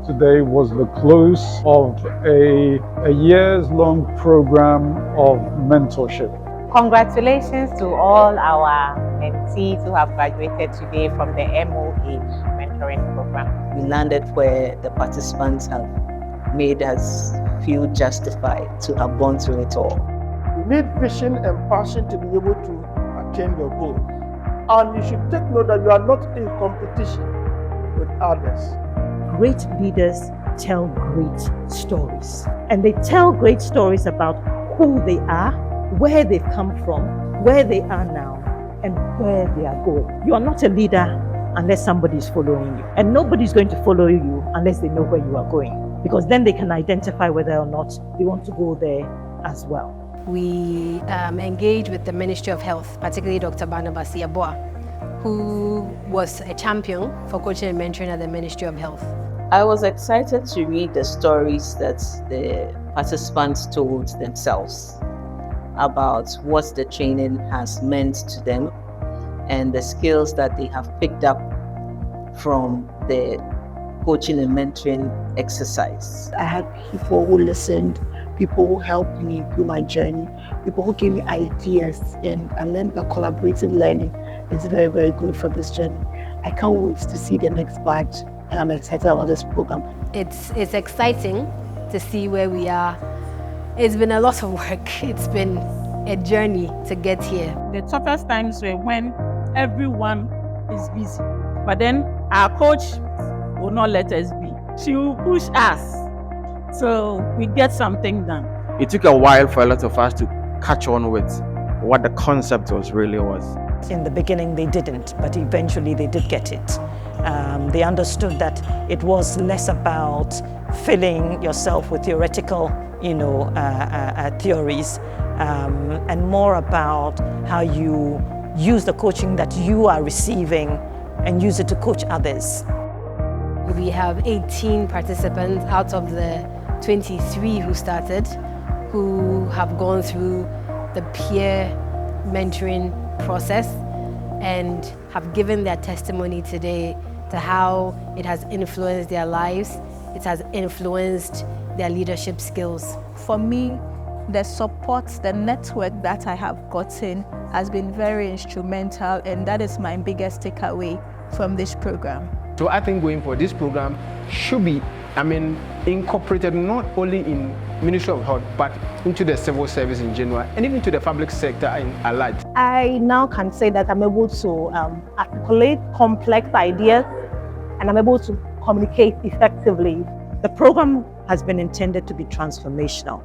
Today was the close of a years-long program of mentorship. Congratulations to all our mentees who have graduated today from the MOH mentoring program. We landed where the participants have made us feel justified to have gone through it all. You need vision and passion to be able to attain your goal. And you should take note that you are not in competition with others. Great leaders tell great stories. And they tell great stories about who they are, where they've come from, where they are now, and where they are going. You are not a leader unless somebody is following you. And nobody's going to follow you unless they know where you are going. Because then they can identify whether or not they want to go there as well. We engage with the Ministry of Health, particularly Dr. Barnabas Yaboa, who was a champion for coaching and mentoring at the Ministry of Health. I was excited to read the stories that the participants told themselves about what the training has meant to them and the skills that they have picked up from the coaching and mentoring exercise. I had people who listened, people who helped me through my journey, people who gave me ideas, and I learned that collaborative learning is very, very good for this journey. I can't wait to see the next batch, and I'm excited about this program. It's exciting to see where we are. It's been a lot of work. It's been a journey to get here. The toughest times were when everyone is busy, but then our coach will not let us be. She will push us so we get something done. It took a while for a lot of us to catch on with what the concept really was. In the beginning they didn't, but eventually they did get it. They understood that it was less about filling yourself with theoretical theories and more about how you use the coaching that you are receiving and use it to coach others. We have 18 participants out of the 23 who started, who have gone through the peer mentoring process and have given their testimony today to how it has influenced their lives, it has influenced their leadership skills. For me, the support, the network that I have gotten has been very instrumental, and that is my biggest takeaway from this program. So I think going for this program should be, incorporated not only in Ministry of Health, but into the civil service in general, and even to the public sector at large. I now can say that I'm able to articulate complex ideas, and I'm able to communicate effectively. The program has been intended to be transformational,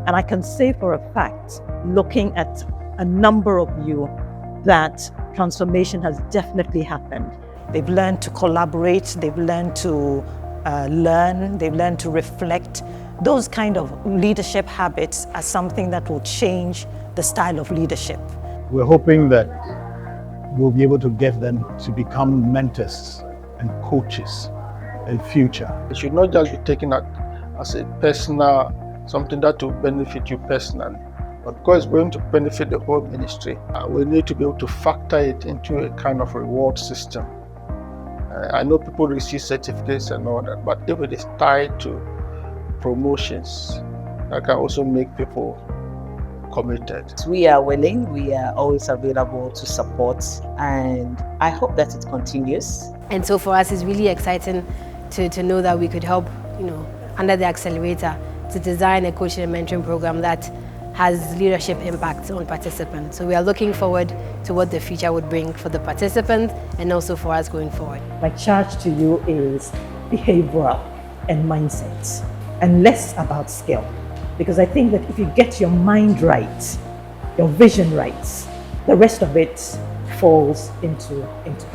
and I can say for a fact, looking at a number of you, that transformation has definitely happened. They've learned to collaborate, they've learned to learn, they've learned to reflect. Those kind of leadership habits are something that will change the style of leadership. We're hoping that we'll be able to get them to become mentors and coaches in future. It should not just be taken as a personal, something that will benefit you personally, but because it's going to benefit the whole ministry. We need to be able to factor it into a kind of reward system. I know people receive certificates and all that, but if it is tied to promotions, that can also make people committed. We are willing, we are always available to support, and I hope that it continues. And so for us, it's really exciting to know that we could help, under the Accelerator, to design a coaching and mentoring program that has leadership impact on participants. So we are looking forward to what the future would bring for the participants and also for us going forward. My charge to you is behavioral and mindset, and less about skill. Because I think that if you get your mind right, your vision right, the rest of it falls into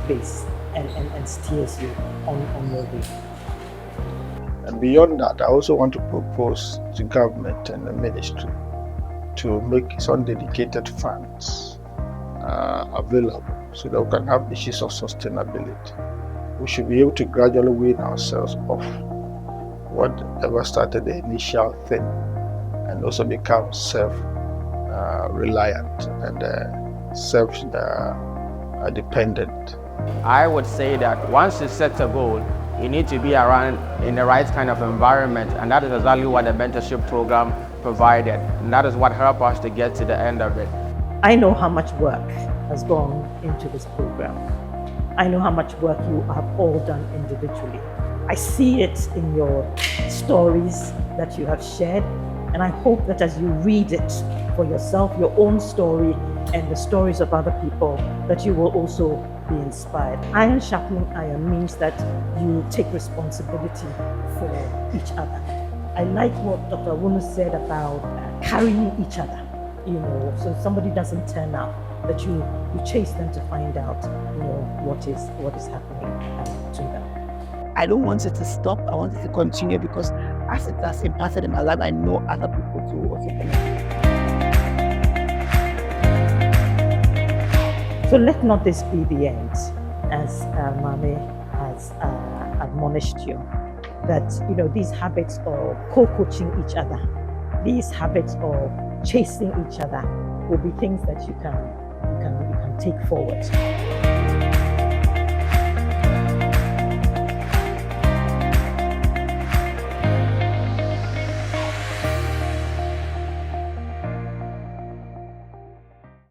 place and steers you on your way. And beyond that, I also want to propose to government and the ministry to make some dedicated funds available so that we can have issues of sustainability. We should be able to gradually wean ourselves off whatever started the initial thing and also become self-reliant and self-dependent. I would say that once you set a goal, You need to be around in the right kind of environment, and that is exactly what the mentorship program provided, and that is what helped us to get to the end of it. I know how much work has gone into this program. I know how much work you have all done individually. I see it in your stories that you have shared, and I hope that as you read it for yourself, your own story and the stories of other people, that you will also be inspired. Iron sharpening iron means that you take responsibility for each other. I like what Dr. Wunu said about carrying each other. So if somebody doesn't turn up, that you chase them to find out, what is happening to them. I don't want it to stop. I want it to continue because as it has impacted in my life, I know other people too also benefit. So let not this be the end, as Mame has admonished you, that these habits of co-coaching each other, these habits of chasing each other will be things that you can take forward.